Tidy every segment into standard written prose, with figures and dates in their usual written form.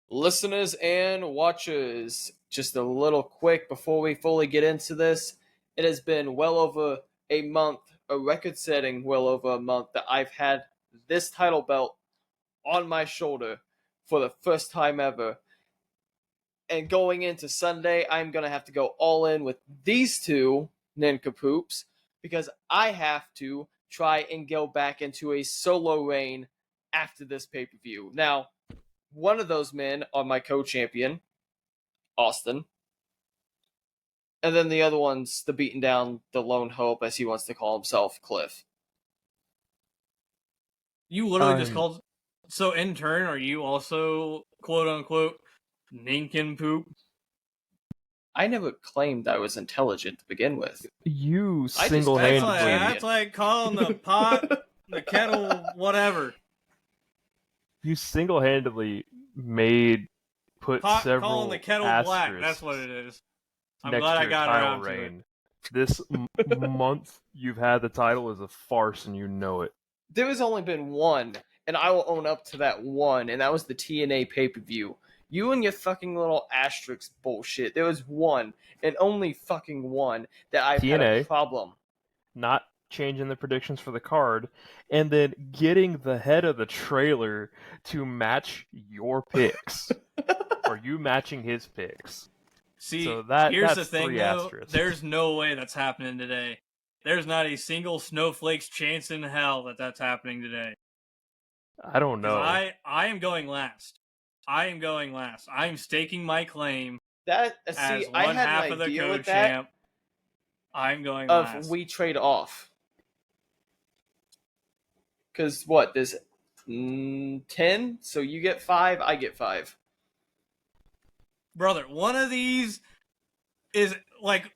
Listeners and watchers, just a little quick before we fully get into this. It has been well over a month, a record setting well over a month, that I've had this title belt on my shoulder for the first time ever. And going into Sunday, I'm going to have to go all in with these two nincompoops because I have to try and go back into a solo reign after this pay-per-view. Now, one of those men are my co-champion, Austin. And then the other one's the beaten down, the lone hope, as he wants to call himself, Cliff. You literally just called... So in turn, are you also, quote-unquote, nincompoop? I never claimed I was intelligent to begin with. You single-handedly... That's like calling the pot, the kettle, whatever. You single-handedly put pot several calling the kettle black. That's what it is. I'm glad I got around to it. This month you've had the title is a farce, and you know it. There has only been one, and I will own up to that one, and that was the TNA pay-per-view. You and your fucking little asterisk bullshit. There was one, and only fucking one, that I've had a problem. Not changing the predictions for the card, and then getting the head of the trailer to match your picks. Or you matching his picks. See, so here's the thing, though. There's no way that's happening today. There's not a single snowflake's chance in hell that that's happening today. I don't know. I am going last. I'm staking my claim as one half of the co-champ. I'm going last. We trade off. Because what? There's 10? So you get 5, I get 5. Brother, one of these is like...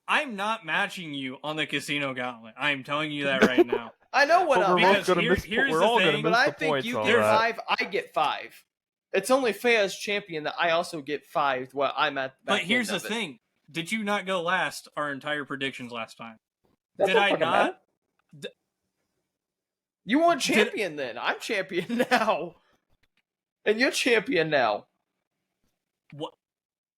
I'm not matching you on the casino gauntlet. I'm telling you that right now. I know what I'm because here's the thing. But I think you get 5, I get 5. It's only fair as champion that I also get 5 where I'm at. But here's the thing. Did you not go last our entire predictions last time? Did I not? You weren't champion then. I'm champion now. And you're champion now. What?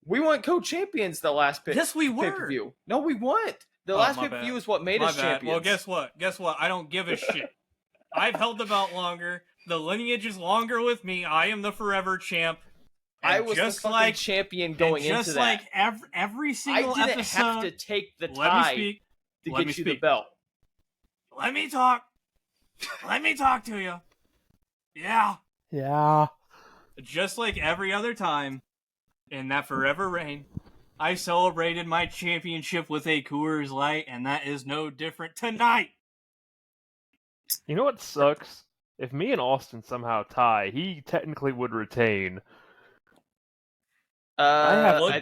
We weren't co-champions the last pay-per-view. Yes, we were. Pay-per-view. No, we weren't. The last pay-per-view is what made us champions. Well, guess what? I don't give a shit. I've held the belt longer. The lineage is longer with me. I am the forever champ. And I was just the fucking champion going into that. Just like every single episode... I didn't have to take the tie to get you the belt. Let me talk. Let me talk to you. Yeah. Yeah. Just like every other time, in that forever reign, I celebrated my championship with a Coors Light, and that is no different tonight. You know what sucks? If me and Austin somehow tie, he technically would retain. I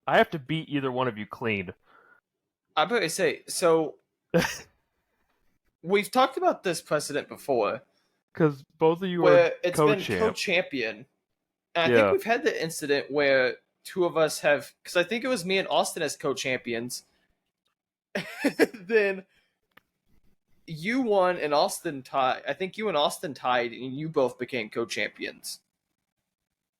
have to beat either one of you clean. I'm going to say, so we've talked about this precedent before. Because both of you are it's been co-champion. And I think we've had the incident where two of us have... Because I think it was me and Austin as co-champions. Then you won and Austin tied. I think you and Austin tied and you both became co-champions.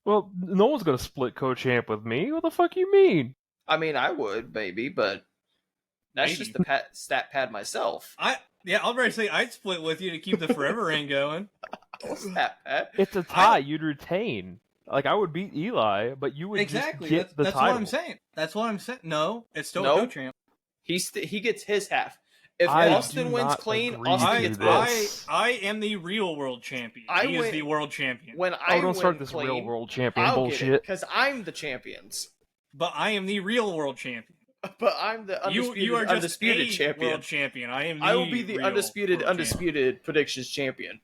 Well, no one's going to split co-champ with me. What the fuck you mean? I mean, I would, maybe, but that's just the stat pad myself. I'll already say I'd split with you to keep the forever reign going. Stat pad. It's a tie. You'd retain. Like, I would beat Eli, but you would just get the title. That's what I'm saying. That's what I'm saying. No, it's still a co-champ. He gets his half. If Austin wins clean, Austin gets both. I am the real world champion. He is the world champion. Don't start this real world champion bullshit. Because I'm the champions. But I am the real world champion. But I'm the undisputed champion. World champion. I will be the undisputed predictions champion.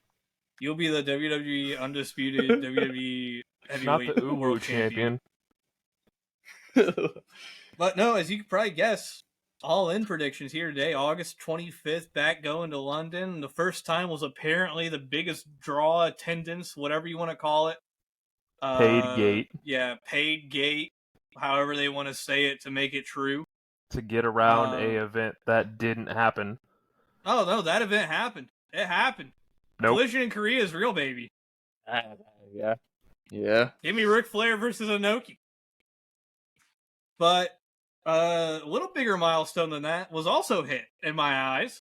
You'll be the WWE undisputed WWE heavyweight world champion. But no, as you can probably guess, all-in predictions here today, August 25th, back going to London. The first time was apparently the biggest draw attendance, whatever you want to call it. Paid gate. Yeah, paid gate, however they want to say it to make it true. To get around a event that didn't happen. Oh, no, that event happened. It happened. Nope. Collision in Korea is real, baby. Yeah. Yeah. Give me Ric Flair versus Inoki. But a little bigger milestone than that was also hit in my eyes.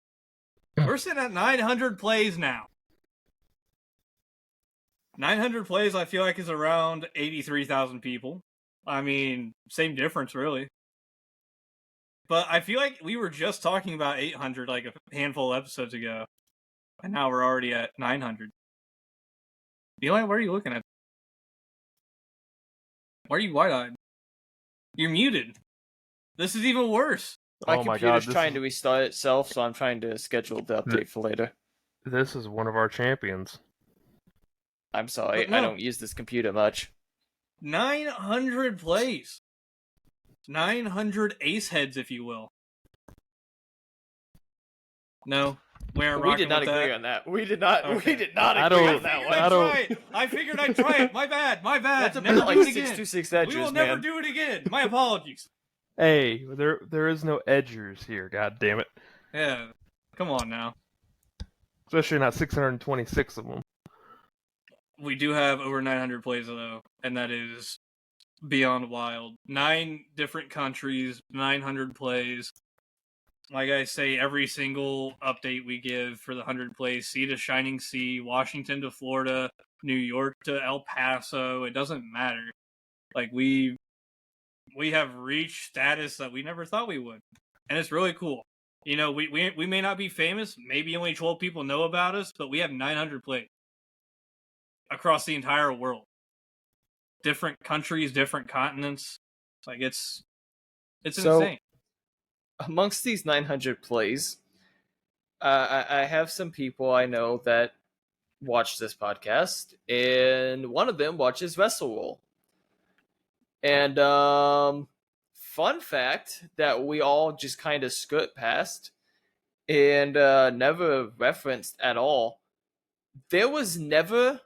We're sitting at 900 plays now. 900 plays, I feel like, is around 83,000 people. I mean, same difference, really. But I feel like we were just talking about 800 like a handful of episodes ago. And now we're already at 900. Eli, what are you looking at? Why are you wide-eyed? You're muted. This is even worse. My Oh my computer's God, trying to restart itself, so I'm trying to schedule the update for later. This is one of our champions. I'm sorry, But no. I don't use this computer much. 900 plays. 900 ace heads, if you will. No, we aren't We rocking did not with agree that. on that. We did not. Okay. We did not I agree don't- on that I one. don't- I figured I'd try it. My bad. That's a Never bit like do it again. 626 We edges, will man. never do it again. My apologies. Hey, there is no edgers here. God damn it! Yeah, come on now. Especially not 626 of them. We do have over 900 plays though, and that is beyond wild. 9 different countries, 900 plays. Like I say, every single update we give for the 100 plays, sea to Shining Sea, Washington to Florida, New York to El Paso, it doesn't matter. Like, we have reached status that we never thought we would. And it's really cool. You know, we may not be famous, maybe only 12 people know about us, but we have 900 plays across the entire world. Different countries, different continents. Like, it's So- insane. Amongst these 900 plays, I have some people I know that watch this podcast, and one of them watches WrestleRoll. And fun fact that we all just kind of skirt past and never referenced at all. There was never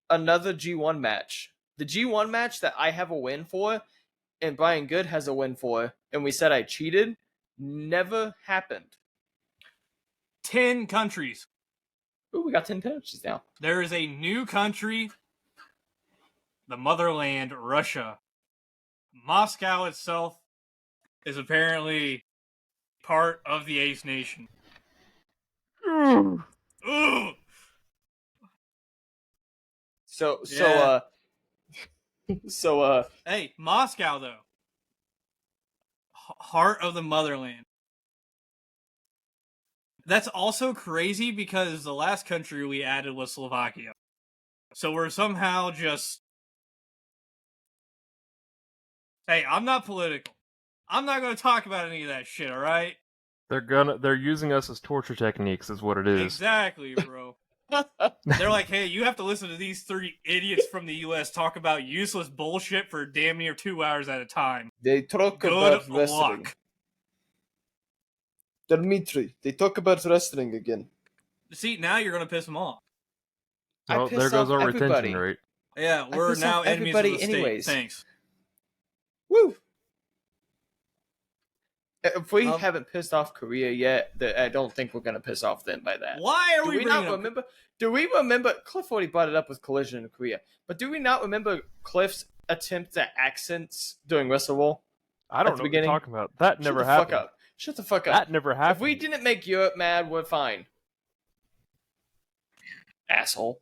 another G1 match. The G1 match that I have a win for and Brian Good has a win for, and we said I cheated, never happened. 10 countries. Ooh, we got 10 countries now. There is a new country, the motherland, Russia. Moscow itself is apparently part of the Ace Nation. Ooh. So Hey, Moscow though. Heart of the motherland. That's also crazy because the last country we added was Slovakia. So we're somehow just... Hey, I'm not political. I'm not going to talk about any of that shit, alright? They're using us as torture techniques, is what it is. Exactly, bro. They're like, hey, you have to listen to these 30 idiots from the US talk about useless bullshit for damn near 2 hours at a time. they talk Good about wrestling. luck. Dmitry, they talk about wrestling again. See, now you're going to piss them off. I Well, piss there goes off our everybody. retention rate. Yeah, we're piss now off enemies of the everybody state. anyways. Thanks. Woo! If we Um, haven't pissed off Korea yet, I don't think we're gonna piss off them by that. Why are Do we we bringing not up... remember? Do we remember? Cliff already brought it up with Collision in Korea, but do we not remember Cliff's attempt at accents during WrestleRoll? I don't At the know beginning? what you're talking about. That Shut never the happened. fuck up. Shut the fuck up. That never happened. If we didn't make Europe mad, we're fine. Asshole.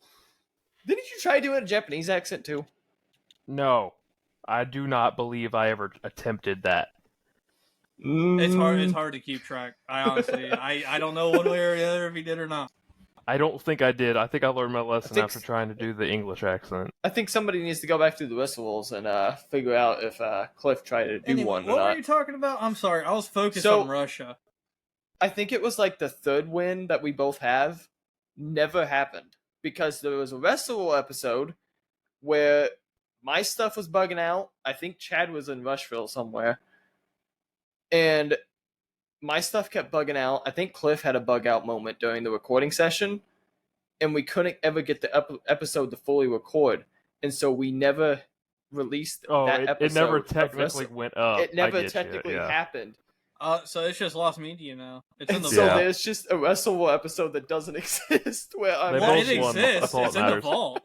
Didn't you try doing a Japanese accent too? No, I do not believe I ever attempted that. It's hard to keep track. I honestly, I don't know one way or the other if he did or not. I don't think I did. I think I learned my lesson think after trying to do the English accent. I think somebody needs to go back through the WrestleRolls and figure out if Cliff tried to do Anyway, one or what were not. you talking about? I'm sorry, I was focused So- on Russia. I think it was like the third win that we both have never happened because there was a WrestleRoll episode where my stuff was bugging out. I think Chad was in Rushville somewhere. And my stuff kept bugging out. I think Cliff had a bug out moment during the recording session. And we couldn't ever get the episode to fully record. And so we never released Oh, that it episode. never of technically went up. It never I get technically you, yeah. happened. So it's just lost media now. It's in And the so Yeah. there's just a WrestleRoll episode that doesn't exist where I'm They Well, both it won. exists. That's all It's that in the matters. vault.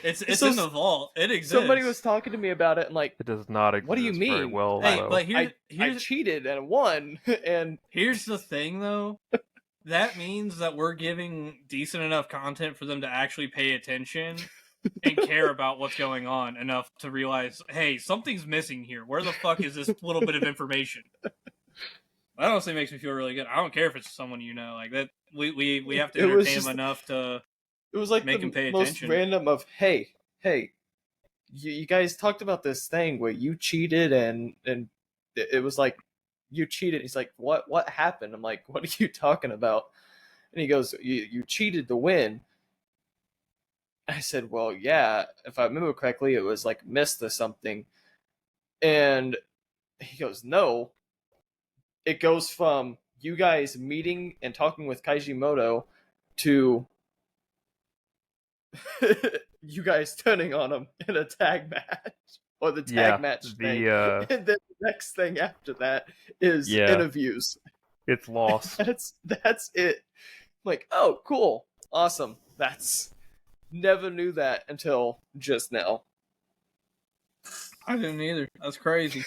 It's So in the vault. It exists. somebody was talking to me about it, and like, It does not exist what do you very mean? well, Hey, though. but I here's cheated and won, and here's the thing though. That means that we're giving decent enough content for them to actually pay attention and care about what's going on enough to realize, hey, something's missing here. Where the fuck is this little bit of information? That honestly makes me feel really good. I don't care if it's someone you know. Like that, we have to It was entertain just- them enough to. it was like Make the him pay most attention. random of, hey, you guys talked about this thing where you cheated, and it was like, you cheated. He's like, what happened? I'm like, what are you talking about? And he goes, you cheated to win. I said, well, yeah, if I remember correctly, it was like missed or something. And he goes, no, it goes from you guys meeting and talking with Kaijimoto to you guys turning on him in a tag match, or the tag match thing. And then the next thing after that is interviews. It's lost. That's it. Like, oh, cool, awesome. That's never knew that until just now. I didn't either. That's crazy.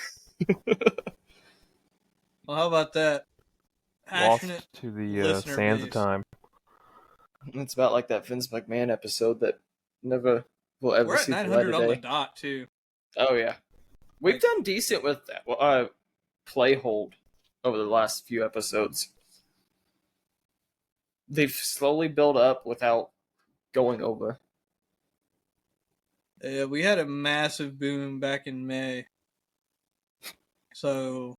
Well, how about that? Passionate Lost to the listener sands base. of time. It's about like that Vince McMahon episode that never will ever We're at see the light 900 of on the day. dot too. Oh yeah, we've Like- done decent with play hold over the last few episodes. They've slowly built up without going over. Yeah, we had a massive boom back in May. So,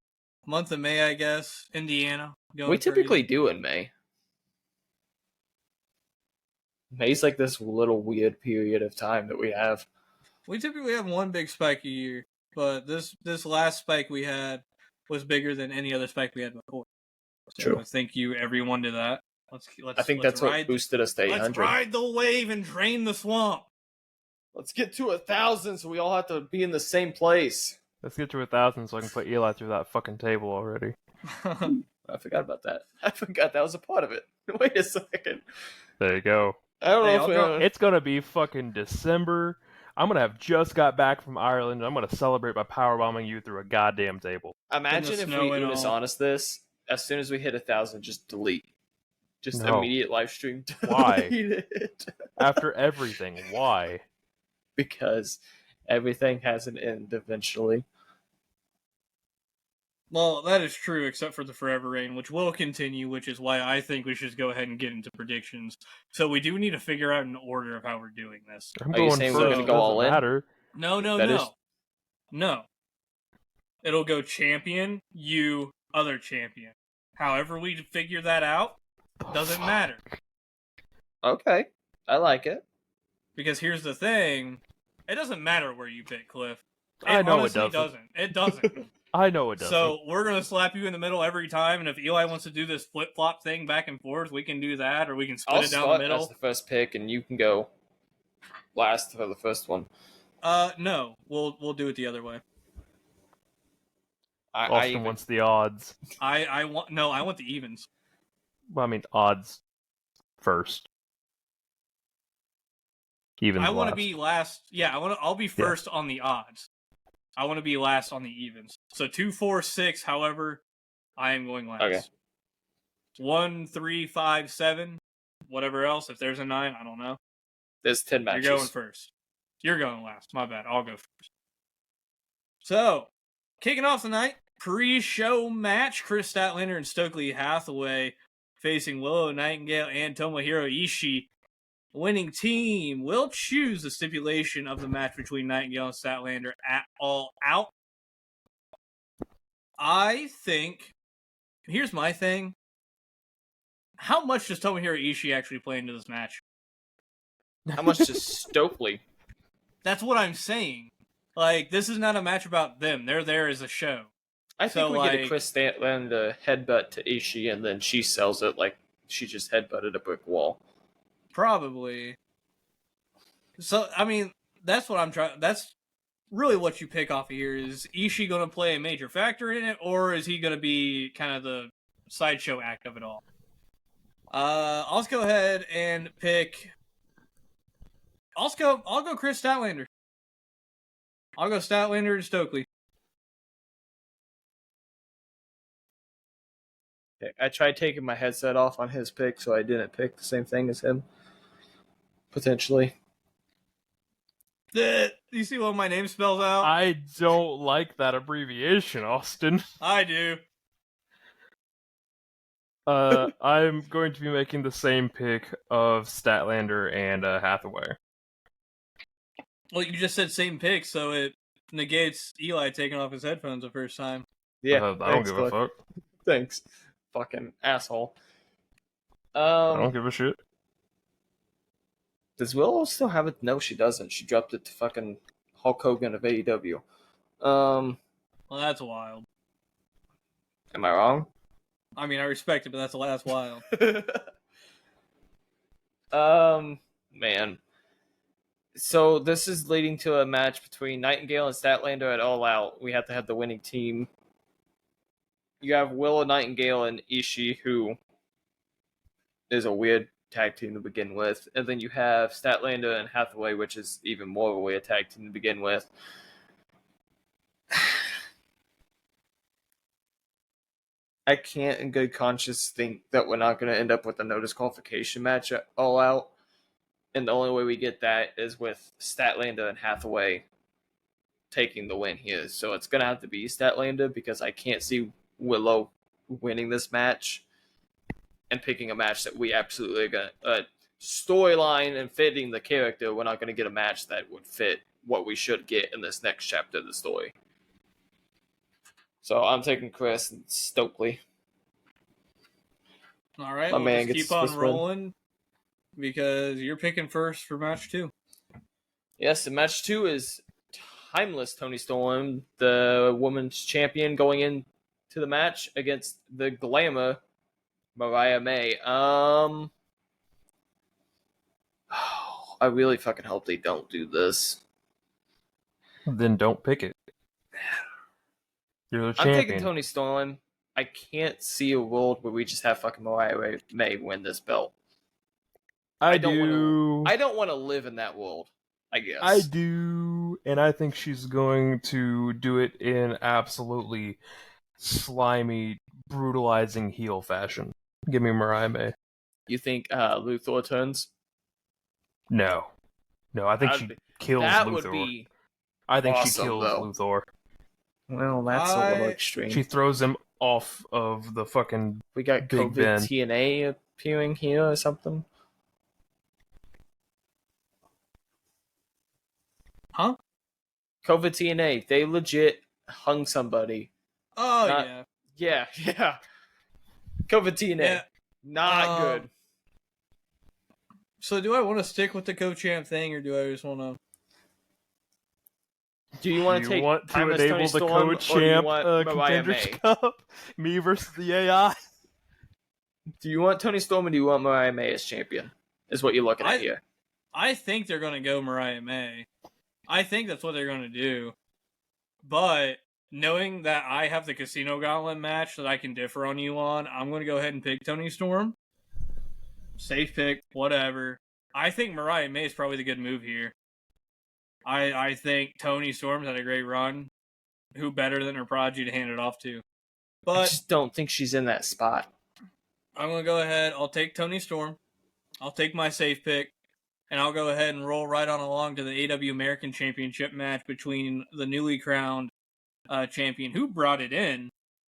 month of May, I guess. Indiana. Going We typically crazy. do in May. May's like this little weird period of time that we have. We typically have one big spike a year, but this last spike we had was bigger than any other spike we had before. So True. thank you everyone to that. Let's I think that's what boosted us to Let's 800. ride the wave and drain the swamp. Let's get to 1,000 so we all have to be in the same place. Let's get to 1,000 so I can put Eli through that fucking table already. I forgot about that. I forgot that was a part of it. Wait a second. There you go. I don't Hey, know I'll if drop- It's gonna be fucking December. I'm gonna have just got back from Ireland. And I'm gonna celebrate by powerbombing you through a goddamn table. imagine if snow we and Unis all. honest this. As soon as we hit 1,000, just delete. Just No. immediate live stream. Why? Delete it. After everything, why? Because everything has an end eventually. Well, that is true, except for the Forever Rain, which will continue, which is why I think we should go ahead and get into predictions. So we do need to figure out an order of how we're doing this. I'm Are you going saying first. we're gonna It go all doesn't in? matter. No. That is- No. It'll go champion, you, other champion. However we figure that out, doesn't matter. Okay. I like it. Because here's the thing, it doesn't matter where you pick, Cliff. I know it honestly doesn't. It doesn't. I know it doesn't. So we're gonna slap you in the middle every time, and if Eli wants to do this flip flop thing back and forth, we can do that, or we can split I'll it down start the as middle. the first pick, and you can go last for the first one. No, we'll do it the other way. Austin wants the odds. I want the evens. Well, I mean, odds first. Even I want to be last. Yeah, I'll be first on the odds. I want to be last on the evens. So 2, 4, 6. However, I am going last. Okay. 1, 3, 5, 7. Whatever else. If there's a 9, I don't know. There's 10 matches. You're going first. You're going last. My bad. I'll go first. So, kicking off the night, pre-show match: Chris Statlander and Stokely Hathaway facing Willow Nightingale and Tomohiro Ishii. Winning team will choose the stipulation of the match between Nightingale and Statlander at All Out. I think, here's my thing. How much does Tomohiro Ishii actually play into this match? How much does Stokely? That's what I'm saying. Like, this is not a match about them. They're there as a show. I think So, we get a like- Chris Statlander headbutt to Ishii, and then she sells it like she just headbutted a brick wall. Probably. So, I mean, that's what I'm trying. That's really what you pick off of here. Is Ishii going to play a major factor in it, or is he going to be kind of the sideshow act of it all? I'll just go ahead and pick. I'll go Chris Statlander. I'll go Statlander to Stokely. Okay, I tried taking my headset off on his pick, so I didn't pick the same thing as him. Potentially. Do you see what my name spells out? I don't like that abbreviation, Austin. I do. I'm going to be making the same pick of Statlander and Hathaway. Well, you just said same pick, so it negates Eli taking off his headphones the first time. Yeah, I don't give a fuck. Thanks, fucking asshole. I don't give a shit. Does Willow still have it? No, she doesn't. She dropped it to fucking Hulk Hogan of AEW. Well, that's wild. Am I wrong? I mean, I respect it, but that's wild. Man. So this is leading to a match between Nightingale and Statlander at All Out. We have to have the winning team. You have Willow Nightingale and Ishii, who is a weird tag team to begin with. And then you have Statlander and Hathaway, which is even more of a weird tag team to begin with. I can't in good conscience think that we're not going to end up with a no disqualification match at All Out. And the only way we get that is with Statlander and Hathaway taking the win here. So it's going to have to be Statlander because I can't see Willow winning this match and picking a match that we absolutely are going to... storyline and fitting the character, we're not going to get a match that would fit what we should get in this next chapter of the story. So I'm taking Chris and Stokely. All right, My we'll man just gets keep on this rolling because you're picking first for match 2. Yes, and match 2 is Timeless Toni Storm, the women's champion, going into the match against the Glamour Mariah May. I really fucking hope they don't do this. Then don't pick it. You're the I'm champion. taking Toni Storm. I can't see a world where we just have fucking Mariah May win this belt. I don't do. I don't want to live in that world, I guess. I do. And I think she's going to do it in absolutely slimy, brutalizing heel fashion. Give me Mariah May. You think Luthor turns? No. No, I think she kills that Luthor. Would be I think awesome, she kills though. Luthor. Well, that's a little extreme. She throws him off of the fucking We got Big COVID Ben. TNA appearing here or something. Huh? COVID TNA. They legit hung somebody. Oh, Yeah. Yeah. COVID TNA. Yeah. Not good. So do I want to stick with the co-champ thing, or do I just want to... Do you want to take Timeless enable Toni the Storm, or do you co-champ want Mariah Contenders May? Cup? Me versus the AI? Do you want Toni Storm or do you want Mariah May as champion? Is what you're looking at here. I think they're going to go Mariah May. I think that's what they're going to do. But knowing that I have the Casino Gauntlet match that I can differ on you on, I'm going to go ahead and pick Toni Storm. Safe pick, whatever. I think Mariah May is probably the good move here. I think Toni Storm's had a great run. Who better than her prodigy to hand it off to? But I just don't think she's in that spot. I'm going to go ahead. I'll take Toni Storm. I'll take my safe pick. And I'll go ahead and roll right on along to the AW American Championship match between the newly crowned champion who brought it in,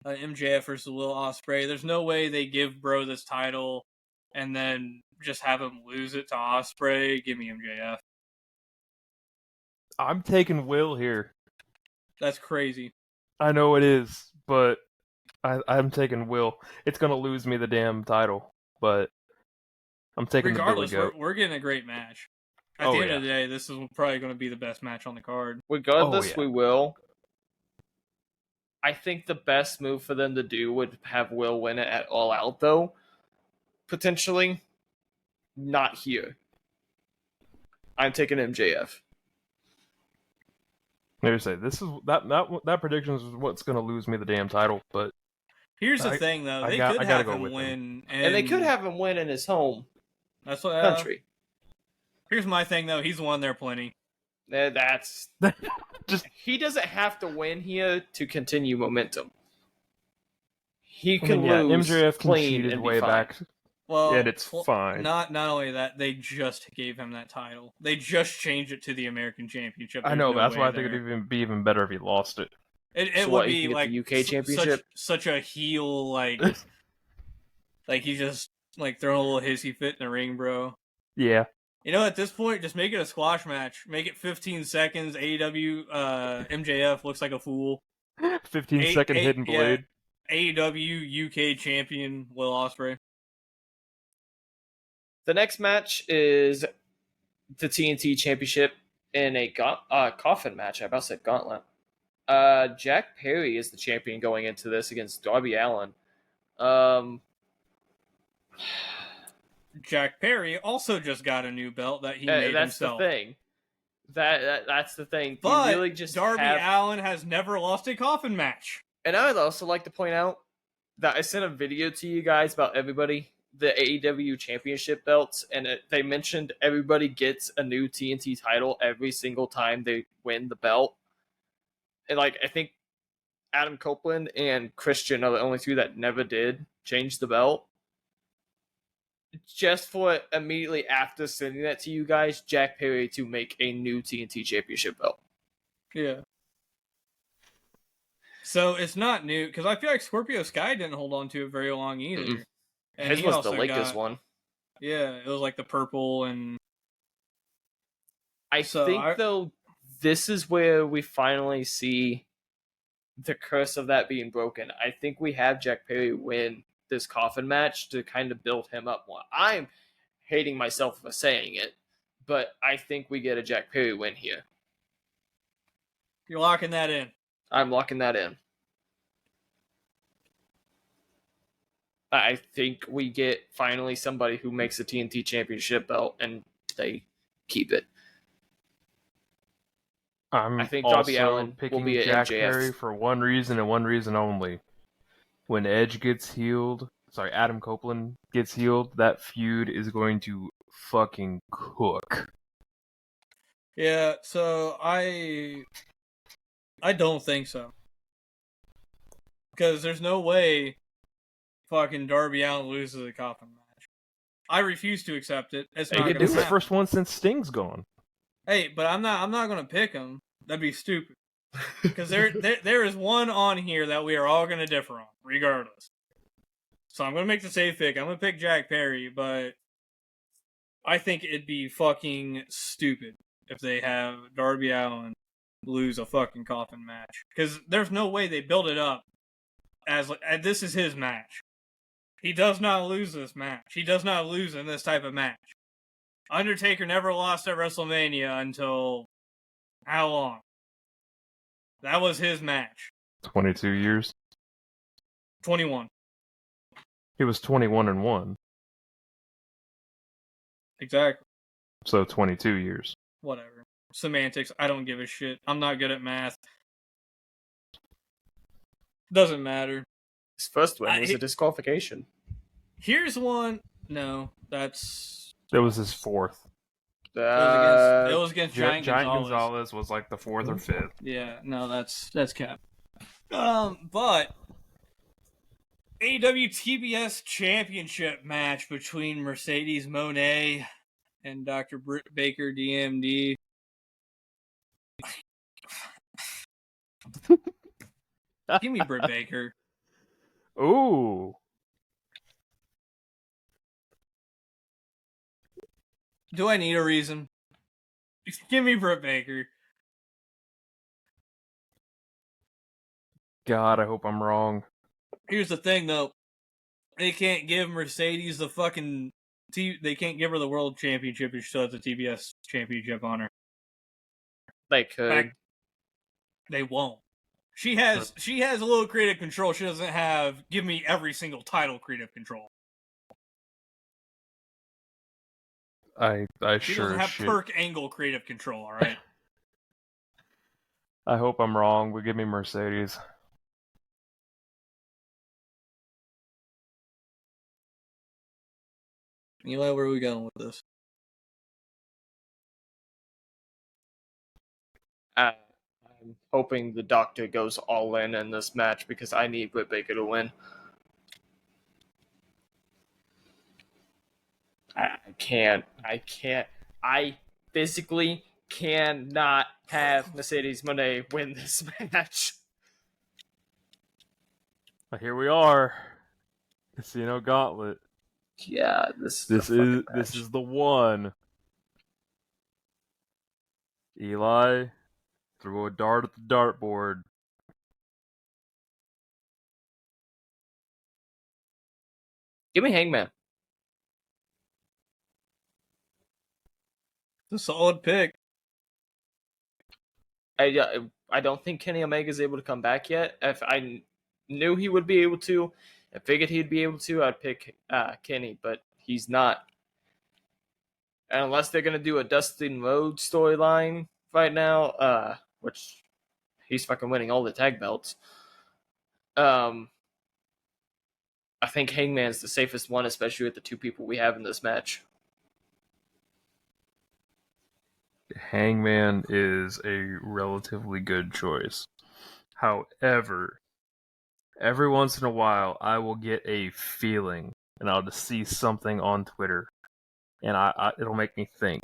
MJF versus Will Ospreay. There's no way they give Bro this title and then just have him lose it to Ospreay. Give me MJF. I'm taking Will here. That's crazy. I know it is, but I'm taking Will. It's going to lose me the damn title, but I'm taking Regardless, the Billy Goat. we're getting a great match. At the end of the day, this is probably going to be the best match on the card. Regardless, we will. I think the best move for them to do would have Will win it at All Out, though. Potentially. Not here. I'm taking MJF. Maybe say this is that prediction is what's going to lose me the damn title. But here's the thing, though, they could have him win, and they could have him win in his home that's what country. Here's my thing, though. He's won there plenty. That's Just he doesn't have to win here to continue momentum. He I can mean, yeah, lose MJF clean conceded and be way fine. back, Well, and it's fine. Not only that, they just gave him that title. They just changed it to the American Championship. I There's know, no but that's way why I think there. it'd be even better if he lost it. It So would what, he be can get like the UK championship? such a heel, like he just like throwing a little hissy fit in the ring, bro. Yeah. You know, at this point, just make it a squash match. Make it 15 seconds. AEW MJF looks like a fool. 15-second hidden blade. AEW UK champion Will Ospreay. The next match is the TNT Championship in a coffin match. I about said gauntlet. Jack Perry is the champion going into this against Darby Allin. Jack Perry also just got a new belt that he made that's himself. the thing. That's the thing. But you really just Darby Allin has never lost a coffin match. And I would also like to point out that I sent a video to you guys about everybody, the AEW championship belts, and they mentioned everybody gets a new TNT title every single time they win the belt. And like I think Adam Copeland and Christian are the only two that never did change the belt. Just for immediately after sending that to you guys, Jack Perry to make a new TNT championship belt. Yeah. So it's not new, because I feel like Scorpio Sky didn't hold on to it very long either. Mm-mm. And His he was also the Lakers got- one. Yeah, it was like the purple and... I think, though, this is where we finally see the curse of that being broken. I think we have Jack Perry win this coffin match to kind of build him up more. I'm hating myself for saying it, but I think we get a Jack Perry win here. You're locking that in. I'm locking that in. I think we get finally somebody who makes a TNT championship belt and they keep it. I think also Darby Allin picking will be at Jack MJF. Perry for one reason and one reason only. When Edge gets healed, Adam Copeland gets healed, that feud is going to fucking cook. Yeah, so I don't think so. Because there's no way fucking Darby Allin loses a coffin match. I refuse to accept it. It's not gonna It's the happen. first one since Sting's gone. Hey, but I'm not gonna pick him. That'd be stupid. Because there is one on here that we are all gonna differ on, regardless. So I'm gonna make the safe pick. I'm gonna pick Jack Perry, but I think it'd be fucking stupid if they have Darby Allin lose a fucking coffin match. Because there's no way they build it up as this is his match. He does not lose this match. He does not lose in this type of match. Undertaker never lost at WrestleMania until how long? That was his match. 22 years. 21. He was 21-1, Exactly. so 22 years. Whatever. Semantics. I don't give a shit. I'm not good at math. Doesn't matter. His first win was a disqualification. Here's one. No, that's... That was his fourth. It was against Giant Gonzalez. Gonzalez. Was like the fourth or fifth. Yeah, no, that's cap. But AEW TBS Championship match between Mercedes Moné and Dr. Britt Baker, DMD. Give me Britt Baker. Ooh. Do I need a reason? Give me Britt Baker. God, I hope I'm wrong. Here's the thing, though. They can't give Mercedes the fucking... They can't give her the World Championship if she still has the TBS Championship on her. They could. Fact, they won't. She has a little creative control. She doesn't have give me every single title creative control. She sure doesn't have shit. perk angle creative control, alright? I hope I'm wrong, but give me Mercedes. Eli, where are we going with this? I'm hoping the Doctor goes all in this match because I need Britt Baker to win. I can't. I physically cannot have Mercedes Moné win this match. But here we are. Casino Gauntlet. Yeah, this This is the one. Eli threw a dart at the dartboard. Give me Hangman. It's a solid pick. I don't think Kenny Omega is able to come back yet. If I knew he would be able to, I figured he'd be able to, I'd pick Kenny, but he's not. And unless they're going to do a Dustin Rhodes storyline right now, which he's fucking winning all the tag belts, I think Hangman's the safest one, especially with the two people we have in this match. Hangman is a relatively good choice. However, every once in a while, I will get a feeling, and I'll just see something on Twitter, and it'll make me think.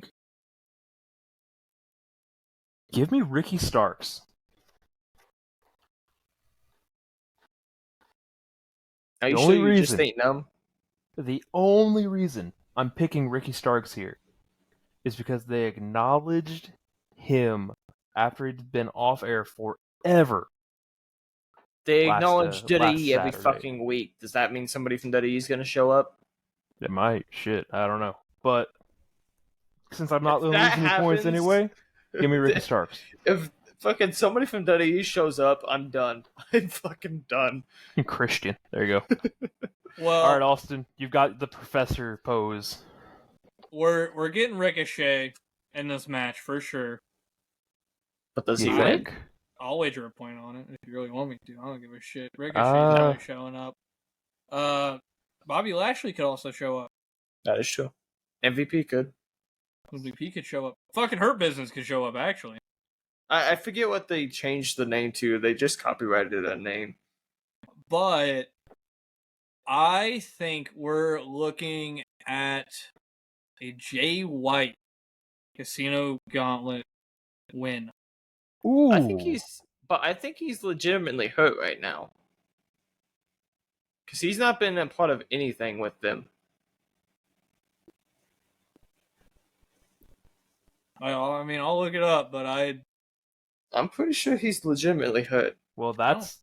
Give me Ricky Starks. Are you sure you just ain't numb? The only reason I'm picking Ricky Starks here is because they acknowledged him after he'd been off air forever. They acknowledge WWE every fucking week. Does that mean somebody from WWE is going to show up? It might. Shit, I don't know. But since I'm not losing any points anyway, give me Ricky Starks. If fucking somebody from WWE shows up, I'm done. I'm fucking done. Christian. There you go. Well, all right, Austin, you've got the professor pose. We're getting Ricochet in this match for sure. But does he win? I'll wager a point on it if you really want me to. I don't give a shit. Ricochet's probably showing up. Bobby Lashley could also show up. That is true. MVP could. MVP could show up. Fucking Hurt Business could show up, actually. I forget what they changed the name to. They just copyrighted a name. But I think we're looking at a Jay White Casino Gauntlet win. Ooh. I think he's legitimately hurt right now. Because he's not been a part of anything with them. I'll look it up, but I'm pretty sure he's legitimately hurt. Well, that's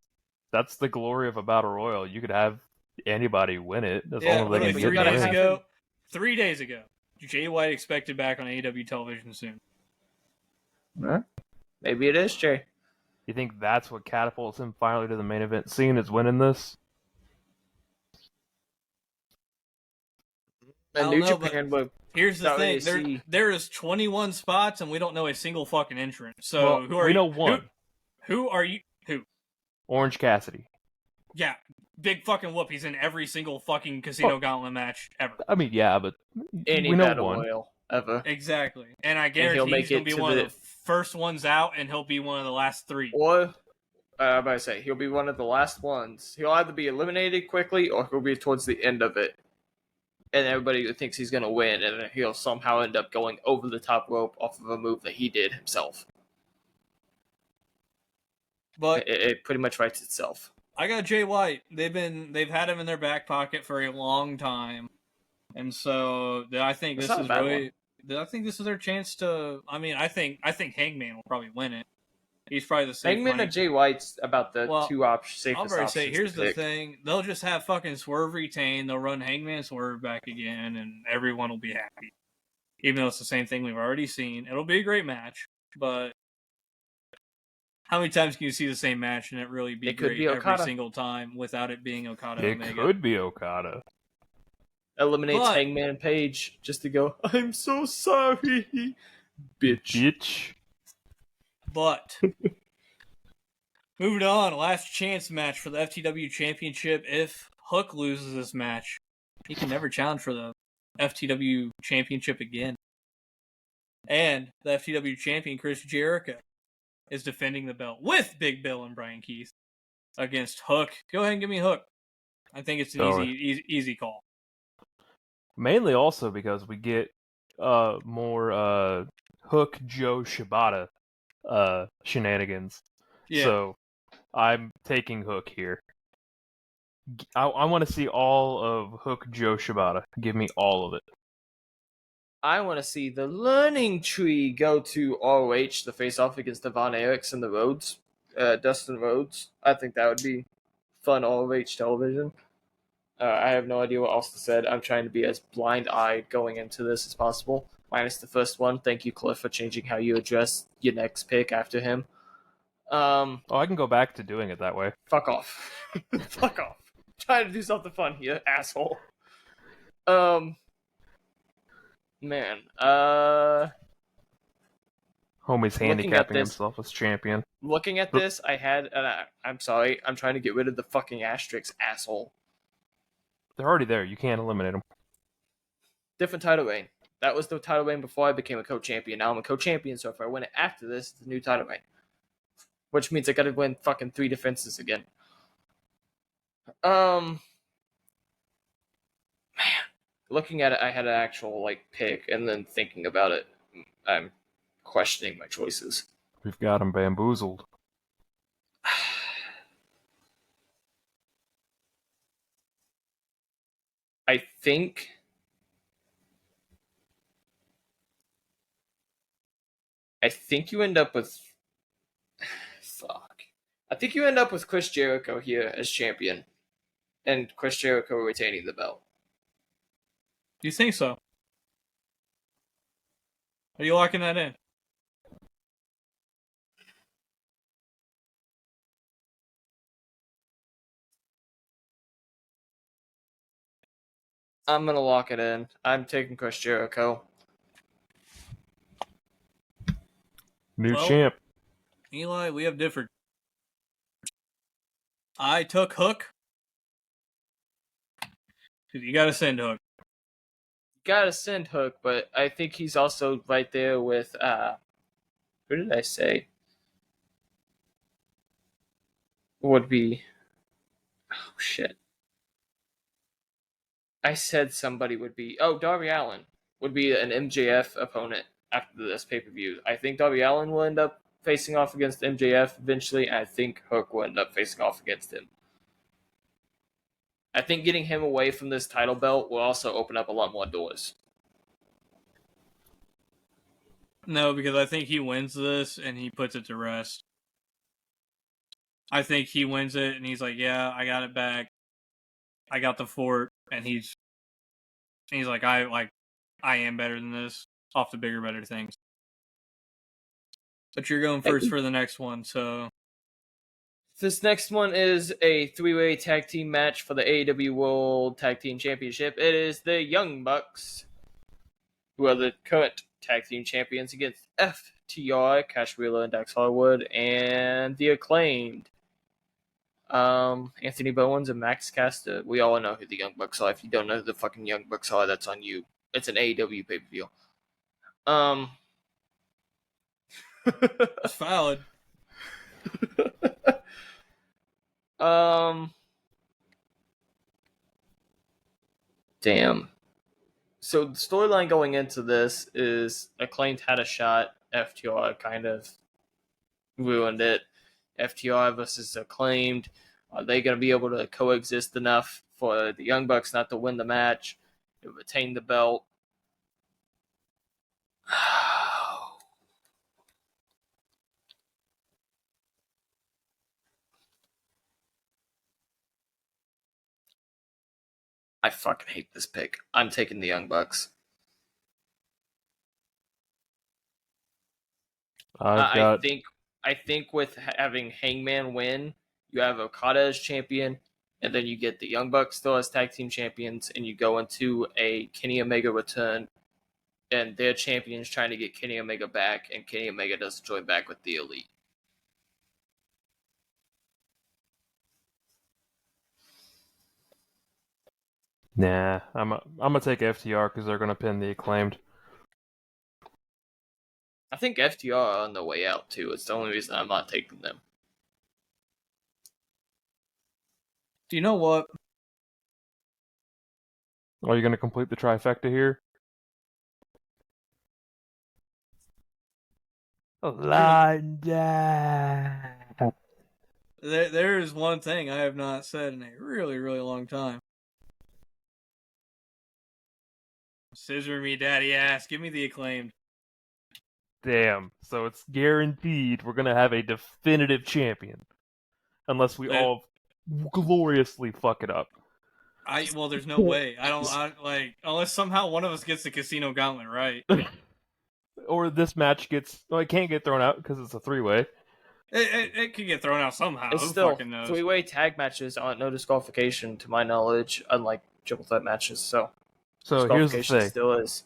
the glory of a battle royal. You could have anybody win it as long as they can get there. 3 days ago, Jay White expected back on AEW television soon. Huh? Maybe it is Jay. You think that's what catapults him finally to the main event scene, is winning this? And New Japan would. Here's the thing: there is 21 spots, and we don't know a single fucking entrant. So who are you? We know one. Who are you? Who? Orange Cassidy. Yeah, big fucking whoop. He's in every single fucking Casino Gauntlet match ever. I mean, yeah, but any we know battle one. royal ever. Exactly, and I guarantee he's gonna be one of the first ones out, and he'll be one of the last 3. Or I'm about to say he'll be one of the last ones. He'll either be eliminated quickly, or he'll be towards the end of it. And everybody thinks he's going to win, and he'll somehow end up going over the top rope off of a move that he did himself. But it pretty much writes itself. I got Jay White. They've had him in their back pocket for a long time, and so I think this is really. I think this is their chance to. I think Hangman will probably win it. He's probably the safe Hangman money. and Jay White's about the two safest options. I'll already say, here's the thing: they'll just have fucking Swerve retain. They'll run Hangman Swerve back again, and everyone will be happy. Even though it's the same thing we've already seen, it'll be a great match. But how many times can you see the same match and it really be great every single time without it being Okada? It could be Okada. Eliminates Hangman and Page just to go, I'm so sorry, bitch. But moving on, last chance match for the FTW Championship. If Hook loses this match, he can never challenge for the FTW Championship again. And the FTW Champion, Chris Jericho, is defending the belt with Big Bill and Brian Keith against Hook. Go ahead and give me Hook. I think it's an easy call. Mainly also because we get more Hook Joe Shibata shenanigans. Yeah. So I'm taking Hook here. I want to see all of Hook Joe Shibata. Give me all of it. I want to see the Learning Tree go to ROH to face off against Devon Eriks and the Rhodes, Dustin Rhodes. I think that would be fun ROH television. I have no idea what else to say. I'm trying to be as blind-eyed going into this as possible, minus the first one. Thank you, Cliff, for changing how you address your next pick after him. I can go back to doing it that way. Fuck off. Fuck off. Trying to do something fun here, asshole. Man, Homie's handicapping himself as champion. Looking at this, I'm sorry, I'm trying to get rid of the fucking asterisks, asshole. They're already there. You can't eliminate them. Different title reign. That was the title reign before I became a co-champion. Now I'm a co-champion, so if I win it after this, it's a new title reign. Which means I gotta win fucking 3 defenses again. Man. Looking at it, I had an actual, pick, and then thinking about it, I'm questioning my choices. We've got him bamboozled. I think you end up with I think you end up with Chris Jericho here as champion, and Chris Jericho retaining the belt. Do you think so? Are you locking that in? I'm gonna lock it in. I'm taking Chris Jericho. New champ. Eli, we have differed. I took Hook. You gotta send Hook. Gotta send Hook, but I think he's also right there with who did I say? Would be oh shit. I said somebody would be Darby Allin would be an MJF opponent after this pay-per-view. I think Darby Allin will end up facing off against MJF eventually, and I think Hook will end up facing off against him. I think getting him away from this title belt will also open up a lot more doors. No, because I think he wins this and he puts it to rest. I think he wins it and he's like, yeah, I got it back. I got the fort, and he's like, I am better than this. Off to bigger, better things. But you're going first for the next one, so this next one is a 3-way tag team match for the AEW World Tag Team Championship. It is the Young Bucks, who are the current tag team champions, against FTR, Cash Wheeler and Dax Harwood, and the Acclaimed, Anthony Bowens and Max Caster. We all know who the Young Bucks are. If you don't know who the fucking Young Bucks are, that's on you. It's an AEW pay-per-view. it's valid. Damn. So the storyline going into this is Acclaimed had a shot. FTR kind of ruined it. FTR versus Acclaimed. Are they going to be able to coexist enough for the Young Bucks not to win the match, to retain the belt? I fucking hate this pick. I'm taking the Young Bucks. I think with having Hangman win, you have Okada as champion, and then you get the Young Bucks still as tag team champions, and you go into a Kenny Omega return, and their champions trying to get Kenny Omega back, and Kenny Omega doesn't join back with the Elite. Nah, I'm gonna take FTR because they're gonna pin the Acclaimed. I think FTR are on the way out too. It's the only reason I'm not taking them. Do you know what? Are you going to complete the trifecta here? London. There is one thing I have not said in a really, really long time. Scissor me, daddy ass. Give me the Acclaimed. Damn. So it's guaranteed we're going to have a definitive champion. Unless we all gloriously fuck it up. Well, there's no way. Unless somehow one of us gets the Casino Gauntlet right. Or this match gets... Well, it can't get thrown out because it's a three-way. It could get thrown out somehow. It's Who still fucking knows? three-way tag matches aren't no disqualification to my knowledge, unlike triple threat matches. So here's the thing. Still is.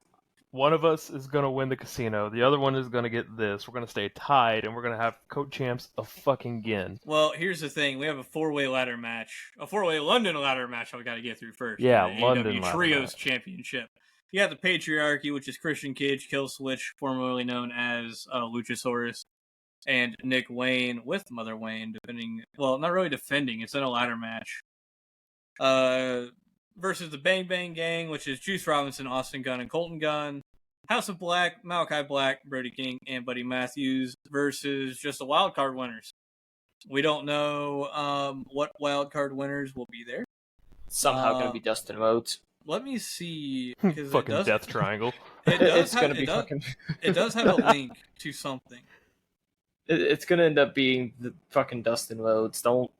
One of us is going to win the casino. The other one is going to get this. We're going to stay tied, and we're going to have co-champs a fucking again. Well, here's the thing. We have a four-way ladder match. A four-way London ladder match we got to get through first. Yeah, the London AEW Trios Championship. You got the Patriarchy, which is Christian Cage, Killswitch, formerly known as Luchasaurus, and Nick Wayne with Mother Wayne, defending... Well, not really defending. It's in a ladder match. Versus the Bang Bang Gang, which is Juice Robinson, Austin Gunn, and Colton Gunn. House of Black, Malachi Black, Brody King, and Buddy Matthews versus just the wild card winners. We don't know what wild card winners will be there. Somehow going to be Dustin Rhodes. Let me see. Fucking Death Triangle. It does have a link to something. It's going to end up being the fucking Dustin Rhodes. Don't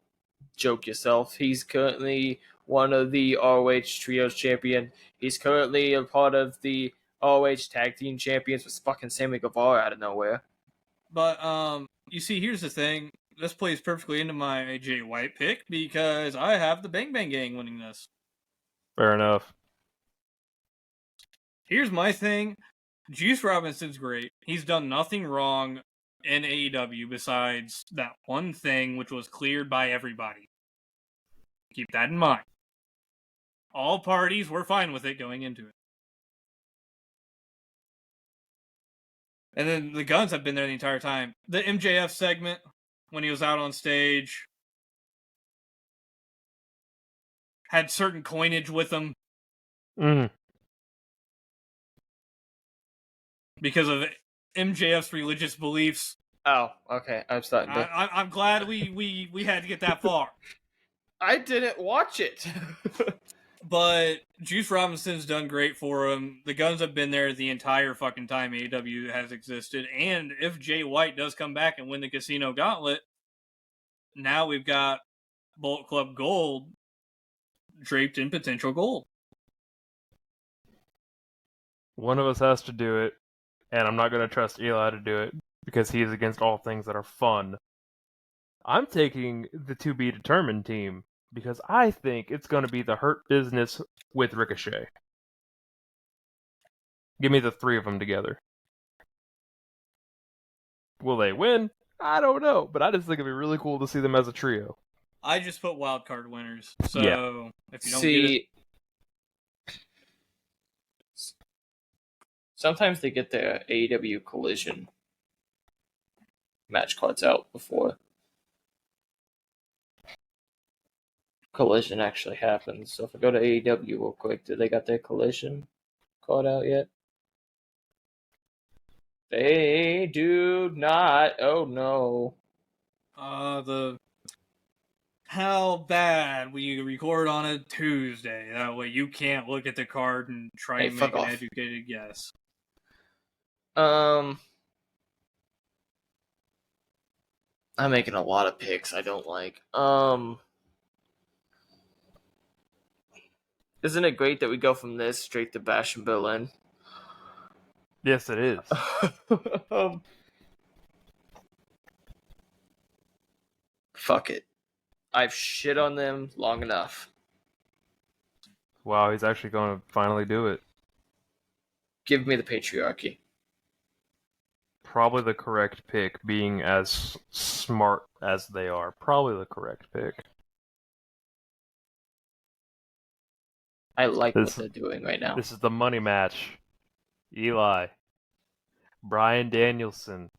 joke yourself. He's currently one of the ROH Trios champion. He's currently a part of the ROH Tag Team Champions with fucking Sammy Guevara out of nowhere. But, you see, here's the thing. This plays perfectly into my Jay White pick because I have the Bang Bang Gang winning this. Fair enough. Here's my thing. Juice Robinson's great. He's done nothing wrong in AEW besides that one thing which was cleared by everybody. Keep that in mind. All parties were fine with it going into it. And then the Guns have been there the entire time. The MJF segment, when he was out on stage, had certain coinage with him. Because of MJF's religious beliefs. Oh, okay. I'm starting to... I'm glad we had to get that far. I didn't watch it. But Juice Robinson's done great for him. The Guns have been there the entire fucking time AEW has existed. And if Jay White does come back and win the Casino Gauntlet, now we've got Bullet Club Gold draped in potential gold. One of us has to do it, and I'm not going to trust Eli to do it because he is against all things that are fun. I'm taking the to be determined team because I think it's going to be the Hurt Business with Ricochet. Give me the three of them together. Will they win? I don't know, but I just think it'd be really cool to see them as a trio. I just put wildcard winners, so yeah. If you don't get it... Sometimes they get their AEW Collision match cards out before Collision actually happens. So if I go to AEW real quick, do they got their Collision card out yet? They do not. Oh no. How bad will you record on a Tuesday? That way you can't look at the card and try and make an educated guess. I'm making a lot of picks I don't like. Isn't it great that we go from this straight to Bash in Berlin? Yes, it is. Fuck it. I've shit on them long enough. Wow, he's actually going to finally do it. Give me the Patriarchy. Probably the correct pick, being as smart as they are. Probably the correct pick. I like what they're doing right now. This is the money match. Eli. Bryan Danielson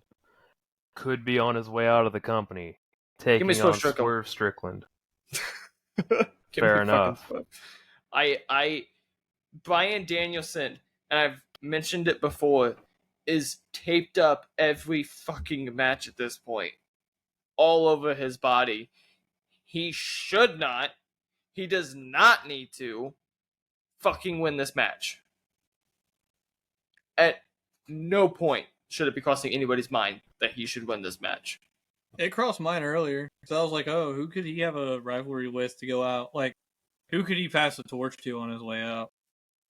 could be on his way out of the company, taking Swerve on Strickland. Swerve Strickland. Give Fair me fucking enough. Swerve. Bryan Danielson, and I've mentioned it before, is taped up every fucking match at this point. All over his body. He should not, he does not need to fucking win this match. At no point should it be crossing anybody's mind that he should win this match. It crossed mine earlier. So I was like, oh, who could he have a rivalry with to go out? Like, who could he pass the torch to on his way out?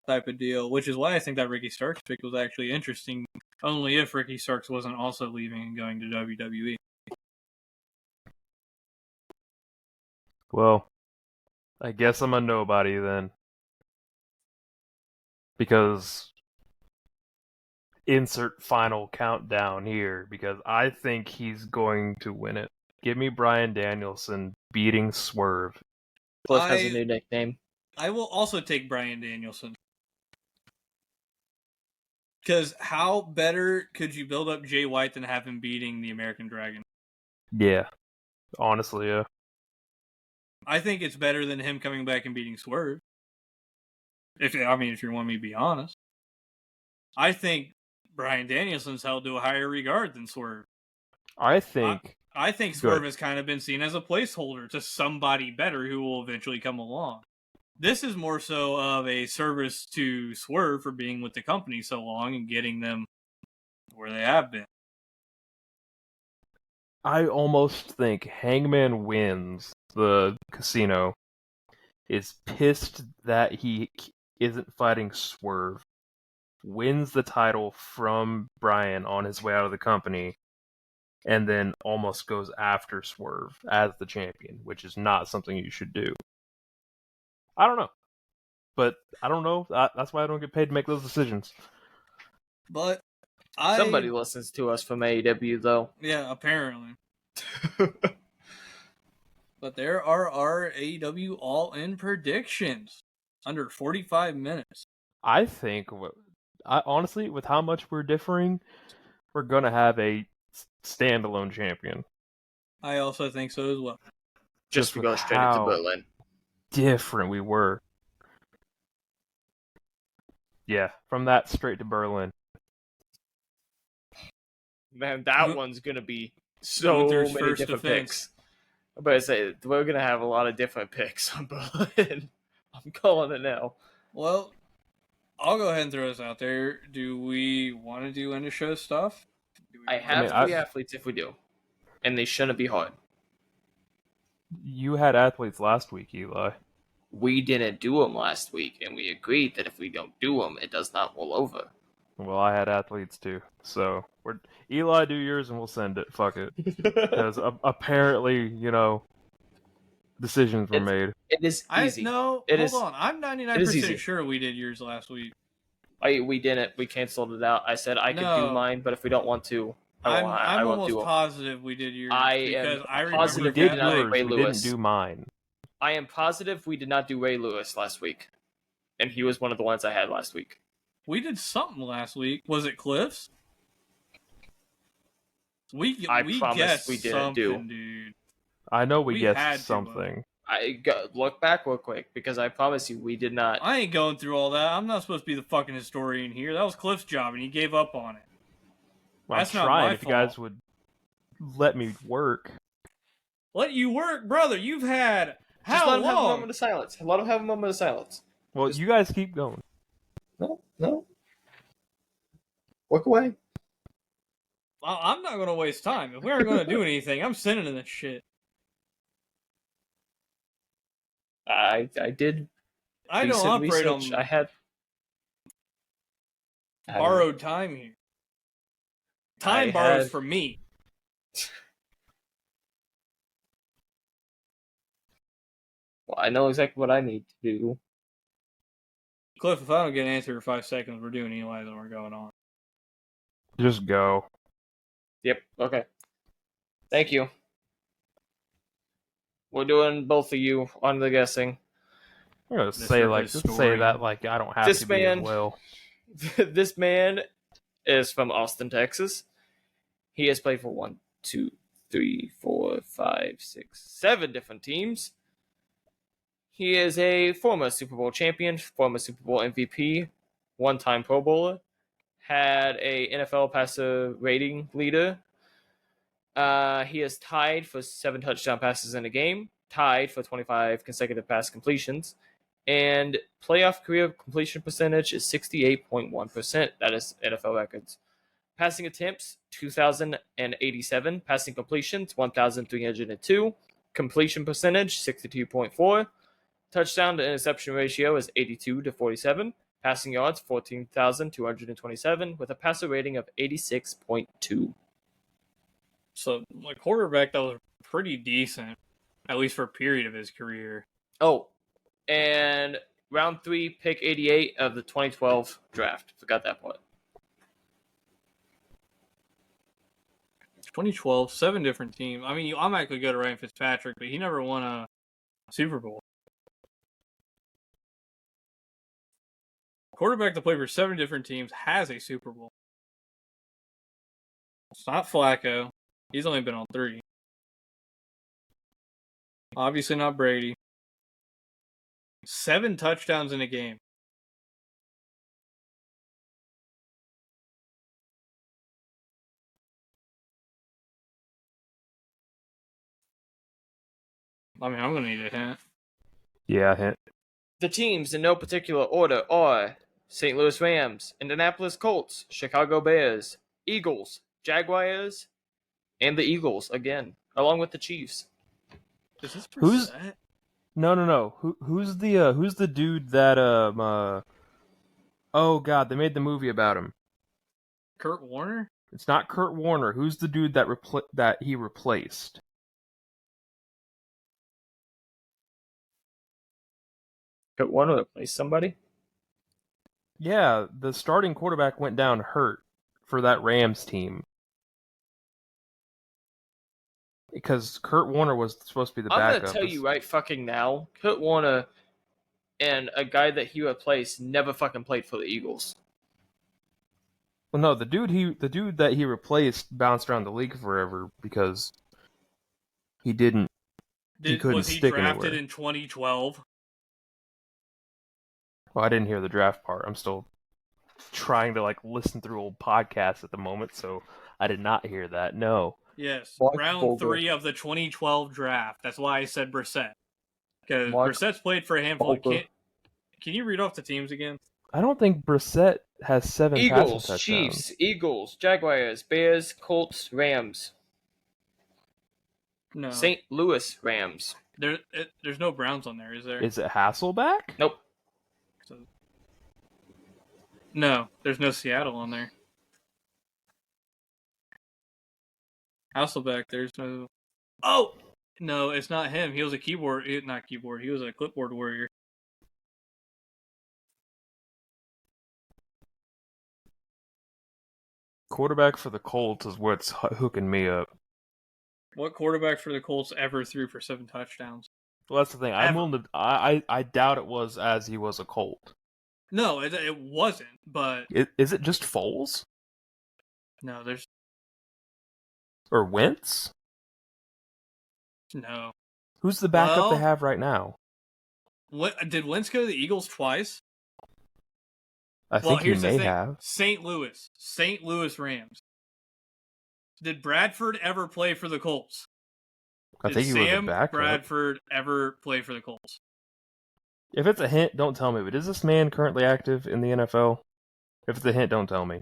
Type of deal. Which is why I think that Ricky Starks pick was actually interesting. Only if Ricky Starks wasn't also leaving and going to WWE. Well, I guess I'm a nobody then. Because insert final countdown here, because I think he's going to win it. Give me Bryan Danielson beating Swerve. Cliff has a new nickname. I will also take Bryan Danielson. Because how better could you build up Jay White than have him beating the American Dragon? Yeah. Honestly, yeah. I think it's better than him coming back and beating Swerve. If you want me to be honest. I think Bryan Danielson's held to a higher regard than Swerve. I think Swerve has kind of been seen as a placeholder to somebody better who will eventually come along. This is more so of a service to Swerve for being with the company so long and getting them where they have been. I almost think Hangman wins the casino, is pissed that he isn't fighting Swerve, wins the title from Bryan on his way out of the company, and then almost goes after Swerve as the champion, which is not something you should do. I don't know. But I don't know. That's why I don't get paid to make those decisions. But somebody listens to us from AEW, though. Yeah, apparently. But there are our AEW All-In predictions. Under 45 minutes. I think, honestly, with how much we're differing, we're going to have a standalone champion. I also think so as well. Just to go straight into Berlin. Different we were. Yeah, from that straight to Berlin. Man, that one's going to be so many different picks. I'm about to say, we're going to have a lot of different picks on Berlin. I'm calling it now. Well, I'll go ahead and throw this out there. Do we want to do end of show stuff? I have 3 athletes if we do. And they shouldn't be hard. You had athletes last week, Eli. We didn't do them last week, and we agreed that if we don't do them, it does not roll over. Well, I had athletes too. So, Eli, do yours and we'll send it. Fuck it. Because apparently, decisions were made. It is easy. Hold on. I'm 99% sure we did yours last week. We didn't. We canceled it out. I said I could do mine, but if we don't want to, I'm almost positive we did yours. I am positive we did not do Ray Lewis. We didn't do mine. I am positive we did not do Ray Lewis last week. And he was one of the ones I had last week. We did something last week. Was it Cliff's? I promise we didn't do. Dude. I know we guessed something. Look back real quick, because I promise you we did not. I ain't going through all that. I'm not supposed to be the fucking historian here. That was Cliff's job, and he gave up on it. Well, that's not my fault. If you guys would let me work. Let you work, brother. You've had Just how let him long? have a moment of silence. Let him have a moment of silence. Well, you guys keep going. No. Walk away. Well, I'm not going to waste time. If we aren't going to do anything, I'm sending in this shit. I did. I don't operate research. on. I had borrowed time here. Time borrows from me. Well, I know exactly what I need to do. Cliff, if I don't get an answer in 5 seconds, we're doing Eli's and we're going on. Just go. Yep. Okay. Thank you. We're doing both of you on the guessing. I'm gonna say that like I don't have to be as well. This man is from Austin, Texas. He has played for 7 different teams. He is a former Super Bowl champion, former Super Bowl MVP, one-time Pro Bowler, had a NFL passer rating leader. He is tied for 7 touchdown passes in a game, tied for 25 consecutive pass completions, and playoff career completion percentage is 68.1%. That is NFL records. Passing attempts, 2,087. Passing completions, 1,302. Completion percentage, 62.4. Touchdown to interception ratio is 82-47. Passing yards, 14,227, with a passer rating of 86.2. So, a quarterback that was pretty decent, at least for a period of his career. Oh, and round 3, pick 88 of the 2012 draft. Forgot that part. 2012, 7 different teams. I mean, I might could go to Ryan Fitzpatrick, but he never won a Super Bowl. Quarterback that played for 7 different teams has a Super Bowl. It's not Flacco. He's only been on 3. Obviously not Brady. 7 touchdowns in a game. I mean, I'm going to need a hint. Yeah, hint. The teams in no particular order are St. Louis Rams, Indianapolis Colts, Chicago Bears, Eagles, Jaguars, and the Eagles again, along with the Chiefs. Is this Who's- Brissett? No. Who's the dude that Oh God, they made the movie about him. Kurt Warner? It's not Kurt Warner. Who's the dude that he replaced? Kurt Warner replaced somebody? Yeah, the starting quarterback went down hurt for that Rams team. Because Kurt Warner was supposed to be the backup. I'm gonna tell you right fucking now, Kurt Warner and a guy that he replaced never fucking played for the Eagles. Well, no, the dude that he replaced bounced around the league forever because he couldn't Was he stick drafted anywhere. in 2012? Well, I didn't hear the draft part. I'm still trying to listen through old podcasts at the moment, so I did not hear that. No. Yes. Mark Round Vogel. 3 of the 2012 draft. That's why I said Brissett. Because Mark Brissett's played for a handful of... Vogel. Can you read off the teams again? I don't think Brissett has 7 passing Eagles, touchdowns. Chiefs, Eagles, Jaguars, Bears, Colts, Rams. No. St. Louis Rams. There's no Browns on there, is there? Is it Hasselback? Nope. No, there's no Seattle on there. Hasselbeck, there's no... Oh! No, it's not him. He was a He was a clipboard warrior. Quarterback for the Colts is what's hooking me up. What quarterback for the Colts ever threw for 7 touchdowns? Well, that's the thing. I'm willing to. I doubt it was as he was a Colt. No, it wasn't, but... Is it just Foles? No, there's... Or Wentz? No. Who's the backup Well- they have right now? Did Wentz go to the Eagles twice? I think he here's the may thing. have. St. Louis Rams. Did Bradford ever play for the Colts? I think he was a Sam backup. Bradford ever play for the Colts? If it's a hint, don't tell me. But is this man currently active in the NFL? If it's a hint, don't tell me.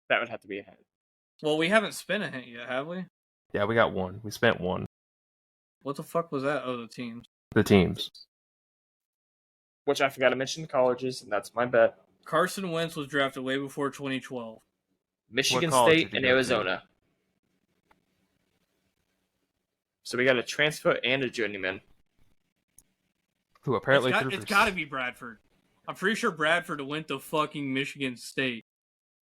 That would have to be a hint. Well, we haven't spent a hint yet, have we? Yeah, we got one. We spent one. What the fuck was that? Oh, the teams. The teams. Which I forgot to mention the colleges, and that's my bet. Carson Wentz was drafted way before 2012. Michigan college State did he and go to? Arizona. So we got a transfer and a journeyman. Who apparently It's got to be Bradford. I'm pretty sure Bradford went to fucking Michigan State.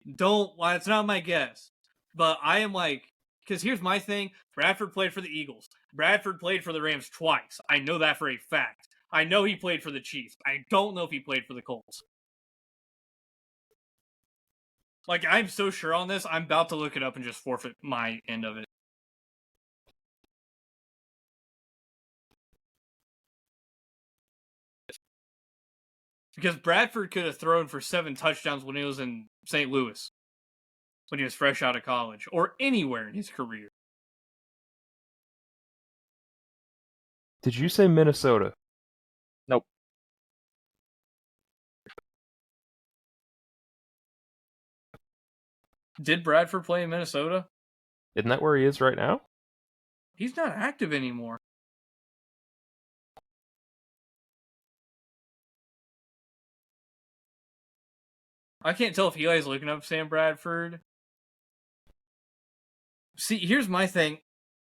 It's not my guess. But I am because here's my thing. Bradford played for the Eagles. Bradford played for the Rams twice. I know that for a fact. I know he played for the Chiefs. I don't know if he played for the Colts. Like, I'm so sure on this, I'm about to look it up and just forfeit my end of it. Because Bradford could have thrown for 7 touchdowns when he was in St. Louis. When he was fresh out of college. Or anywhere in his career. Did you say Minnesota? Nope. Did Bradford play in Minnesota? Isn't that where he is right now? He's not active anymore. I can't tell if Eli's looking up Sam Bradford. See, here's my thing.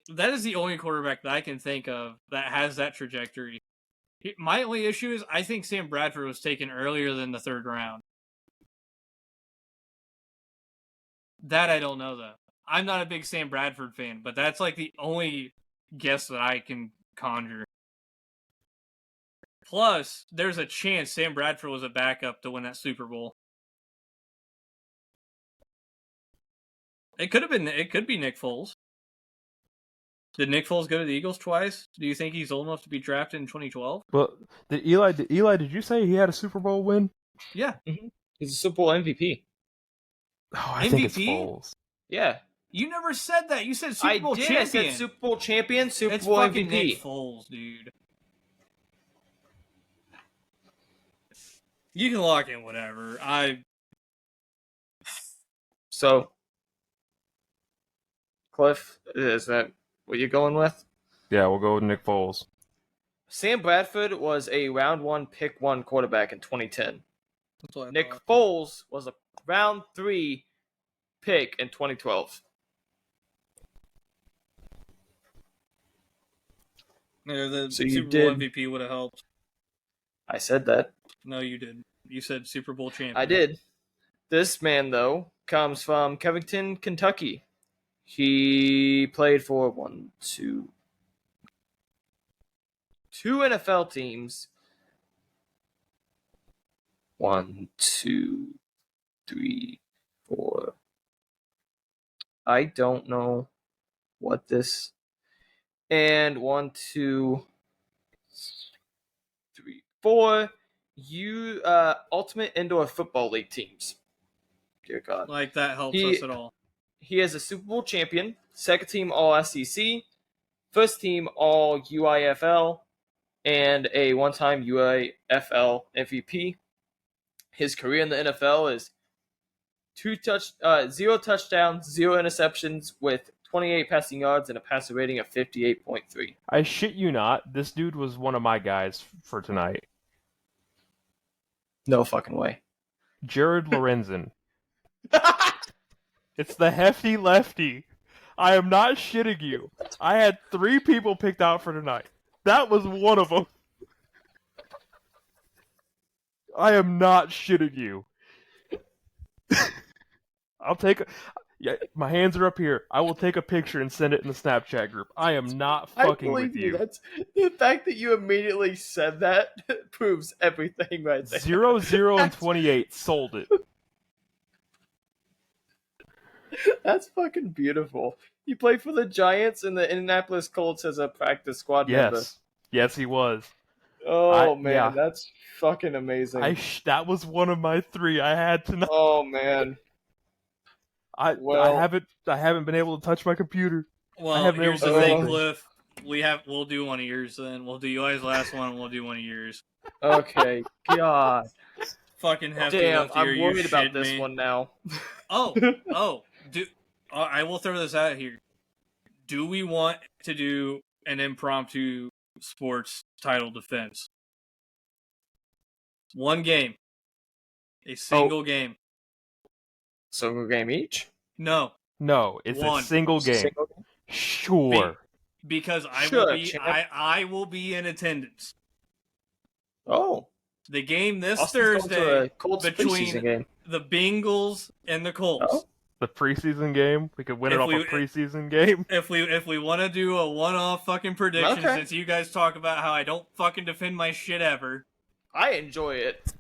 That is the only quarterback that I can think of that has that trajectory. My only issue is I think Sam Bradford was taken earlier than the 3rd round. That I don't know, though. I'm not a big Sam Bradford fan, but that's like the only guess that I can conjure. Plus, there's a chance Sam Bradford was a backup to win that Super Bowl. It could be Nick Foles. Did Nick Foles go to the Eagles twice? Do you think he's old enough to be drafted in 2012? Well, did you say he had a Super Bowl win? Yeah. Mm-hmm. He's a Super Bowl MVP. Oh, I think it's MVP? Foles. Yeah. You never said that. You said Super Bowl champion. I said Super Bowl champion, Super It's Bowl fucking MVP. Nick Foles, dude. You can lock in whatever. So, Cliff, is that what you're going with? Yeah, we'll go with Nick Foles. Sam Bradford was a round 1, pick 1 quarterback in 2010. That's what I Nick thought. Foles was a round 3 pick in 2012. Yeah, the So you Super Bowl did- MVP would have helped. I said that. No, you didn't. You said Super Bowl champion. I did. This man, though, comes from Covington, Kentucky. He played for two NFL teams. 1, 2, 3, 4. I don't know what this. And 1, 2, 3, 4. Ultimate Indoor Football League teams. Dear God. Like, that helps He- us at all. He is a Super Bowl champion, 2nd team All SEC, 1st team All UIFL, and a 1-time UIFL MVP. His career in the NFL is 0 touchdowns, 0 interceptions, with 28 passing yards and a passer rating of 58.3. I shit you not, this dude was one of my guys for tonight. No fucking way. Jared Lorenzen. It's the hefty lefty. I am not shitting you. I had 3 people picked out for tonight. That was one of them. I am not shitting you. I'll take my hands are up here. I will take a picture and send it in the Snapchat group. I am not fucking with you. That's the fact that you immediately said that proves everything right there. 0, 0, and 28 sold it. That's fucking beautiful. He played for the Giants and the Indianapolis Colts as a practice squad member. Yes, he was. Oh man, yeah. that's fucking amazing. That was one of my 3 I had tonight. Oh man. I haven't been able to touch my computer. Well, here's the thing, Cliff. We'll do one of yours then. We'll do Eli's last one, and we'll do one of yours. Okay, God. Fucking hefty Damn, lefty, I'm you worried about shit this me. one now. I will throw this out here. Do we want to do an impromptu sports title defense? One game. A single game. Single game each? No. No, it's One. a single game. Single game? Sure. Because Sure, I will be in attendance. Oh. The game this Austin's going to Thursday a Colts between preseason game. the Bengals and the Colts. Oh. The preseason game. We could win If it off we- a preseason game. If we want to do a one-off fucking prediction, Okay. since you guys talk about how I don't fucking defend my shit ever. I enjoy it.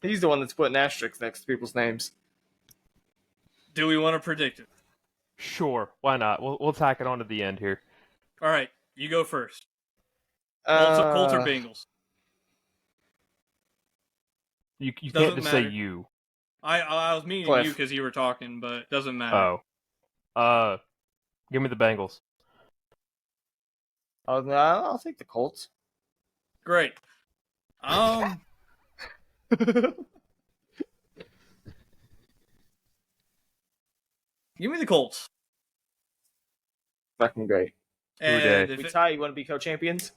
He's the one that's putting asterisks next to people's names. Do we want to predict it? Sure, why not? We'll tack it on to the end here. All right, you go first. Colts or Bengals? You can't Doesn't just matter. say you. I was meaning Cliff. you because you were talking, but it doesn't matter. Oh. Give me the Bengals. I'll take the Colts. Great. Give me the Colts. Fucking great. And Day. We tie. You want to be co-champions?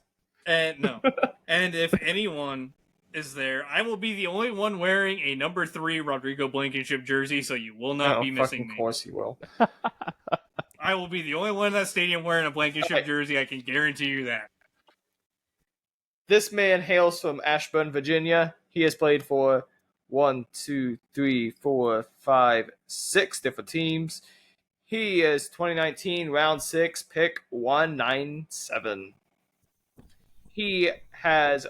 And no. And if anyone is there, I will be the only one wearing a number 3 Rodrigo Blankenship jersey, so you will not be missing me. Of course you will. I will be the only one in that stadium wearing a Blankenship jersey. I can guarantee you that. This man hails from Ashburn, Virginia. He has played for 6 different teams. He is 2019 round 6 pick 197. He has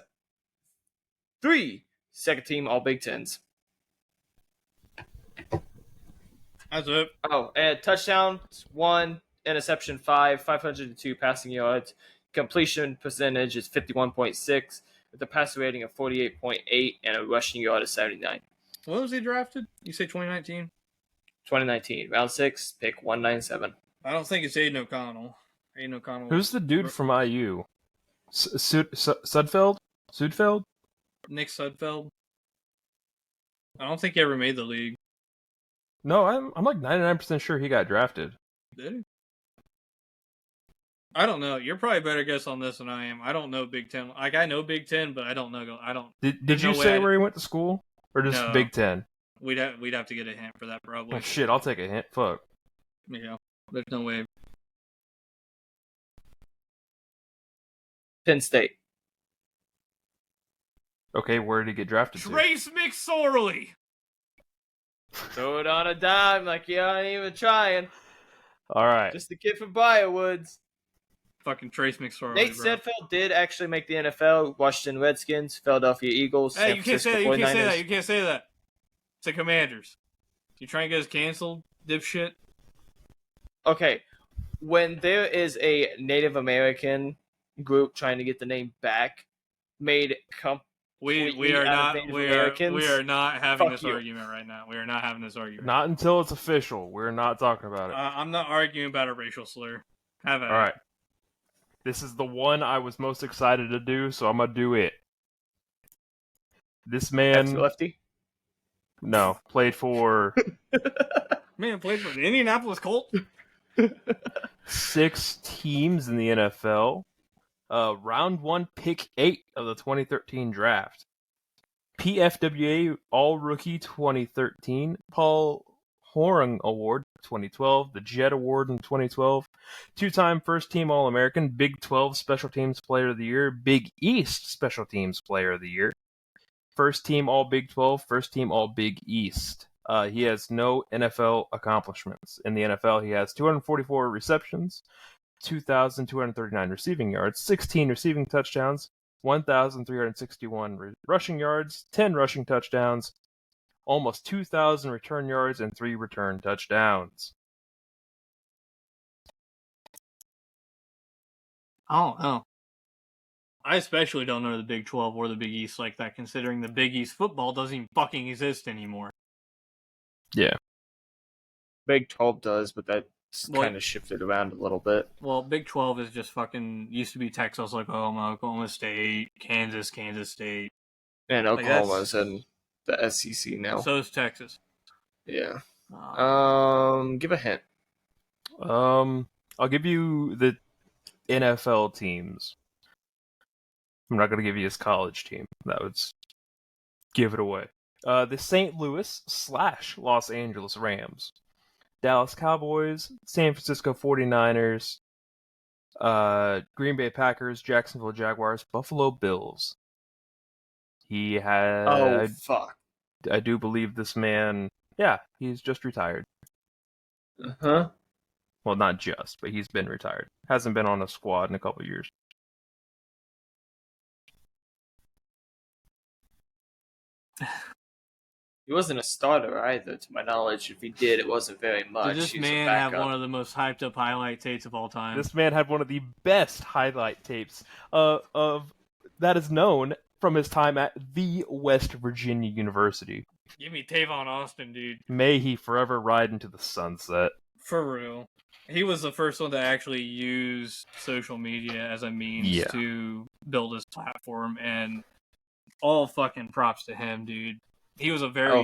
3 second team All Big Tens. That's it. Oh, and touchdowns 1, interception 5, 502 passing yards. Completion percentage is 51.6 with a passer rating of 48.8 and a rushing yard of 79. When was he drafted? You say 2019? 2019, round 6, pick 197. I don't think it's Aiden O'Connell. Aiden O'Connell. Who's the dude from IU? Sudfeld? Sudfeld? Nick Sudfeld. I don't think he ever made the league. No, I'm like 99% sure he got drafted. Did he? I don't know. You're probably a better guess on this than I am. I don't know Big Ten. Like, I know Big Ten, but I don't know. Did you say where he went to school? Or just No. Big Ten? We'd have to get a hint for that, probably. Oh, shit, I'll take a hint. Fuck. Yeah. There's no way. Penn State. Okay, where did he get drafted to? Trace McSorley! Throw it on a dime like you aren't even trying. All right. Just the kid from Briarwoods. Fucking Trace McSorley, Nate bro. Sudfeld did actually make the NFL. Washington Redskins, Philadelphia Eagles, Hey, San you can't Francisco say that. You 49ers. can't say that. You can't say that. It's the Commanders. You trying to get us canceled, dipshit? Okay, when there is a Native American group trying to get the name back, made We are not having Fuck this you. argument right now. We are not having this argument. Not until it's official. We're not talking about it. I'm not arguing about a racial slur. Have it. All right. This is the one I was most excited to do, so I'm going to do it. This man... lefty. No, played for... Man, played for the Indianapolis Colts? 6 teams in the NFL. Round 1, pick 8 of the 2013 draft. PFWA All-Rookie 2013. Paul Horang Award 2012. The Jet Award in 2012. 2-time first-team All-American. Big 12 Special Teams Player of the Year. Big East Special Teams Player of the Year. First-team All-Big 12. First-team All-Big East. He has no NFL accomplishments. In the NFL, he has 244 receptions, 2,239 receiving yards, 16 receiving touchdowns, 1,361 rushing yards, 10 rushing touchdowns, almost 2,000 return yards, and 3 return touchdowns. I don't know. I especially don't know the Big 12 or the Big East like that, considering the Big East football doesn't even fucking exist anymore. Yeah. Big 12 does, but that's kind of shifted around a little bit. Well, Big 12 is just fucking used to be Texas, Oklahoma State, Kansas State. And Oklahoma's in the SEC now. So is Texas. Yeah. Give a hint. I'll give you the NFL teams. I'm not going to give you his college team. That would give it away. The St. Louis / Los Angeles Rams, Dallas Cowboys, San Francisco 49ers, Green Bay Packers, Jacksonville Jaguars, Buffalo Bills. He had... fuck. I do believe this man... Yeah, he's just retired. Uh-huh. Well, not just, but he's been retired. Hasn't been on a squad in a couple years. He wasn't a starter either, to my knowledge. If he did, it wasn't very much. Did this He was a man have backup. one of the most hyped up highlight tapes of all time? This man had one of the best highlight tapes of that is known from his time at the West Virginia University. Give me Tavon Austin, dude. May he forever ride into the sunset. For real. He was the first one to actually use social media as a means to build his platform, and all fucking props to him, dude. He was a very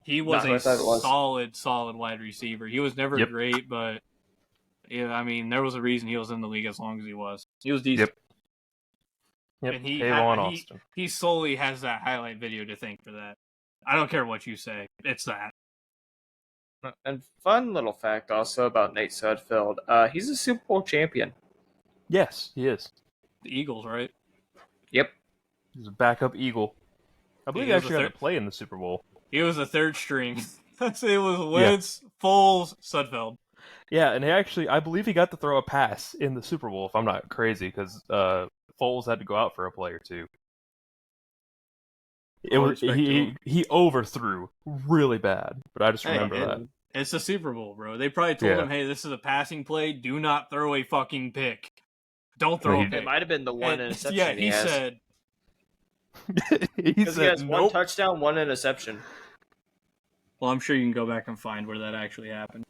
he was a solid wide receiver. He was never great, but yeah, I mean, there was a reason he was in the league as long as he was. He was decent. Yep. And he solely has that highlight video to thank for that. I don't care what you say. It's that. And fun little fact also about Nate Sudfeld. He's a Super Bowl champion. Yes, he is. The Eagles, right? Yep. He's a backup Eagle. I believe he actually got to play in the Super Bowl. He was a third string. It was Wentz, Foles, Sudfeld. Yeah, and I believe he got to throw a pass in the Super Bowl, if I'm not crazy, because Foles had to go out for a play or two. He overthrew really bad, but I just remember that. It's the Super Bowl, bro. They probably told him, hey, this is a passing play. Do not throw a fucking pick. Don't throw a pick. It might have been the one interception he said. He has one touchdown, one interception. Well, I'm sure you can go back and find where that actually happened.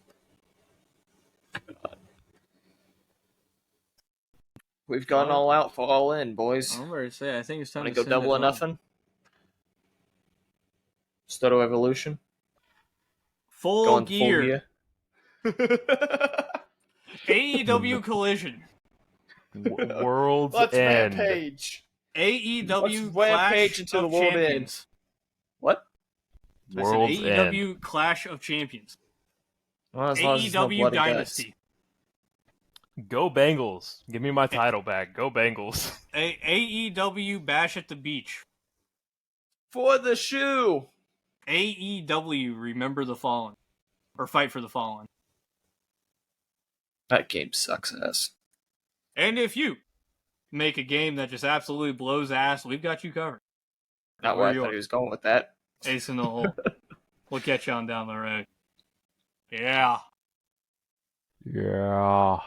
We've gone all out for all in, boys. I'm ready to say, I think it's time to go double or nothing. Stoto Evolution. Full gear. AEW Collision. World's Let's End. Rampage. AEW Rampage into the World Champions. What? World's AEW End. Clash of Champions. Well, AEW Dynasty. Go Bengals. Give me my title back. Go Bengals. AEW Bash at the Beach. For the shoe. AEW Remember the Fallen. Or Fight for the Fallen. That game sucks ass. And if you make a game that just absolutely blows ass, we've got you covered. Not where I thought he was going with that. Ace in the hole. We'll catch you on down the road. Yeah. Yeah.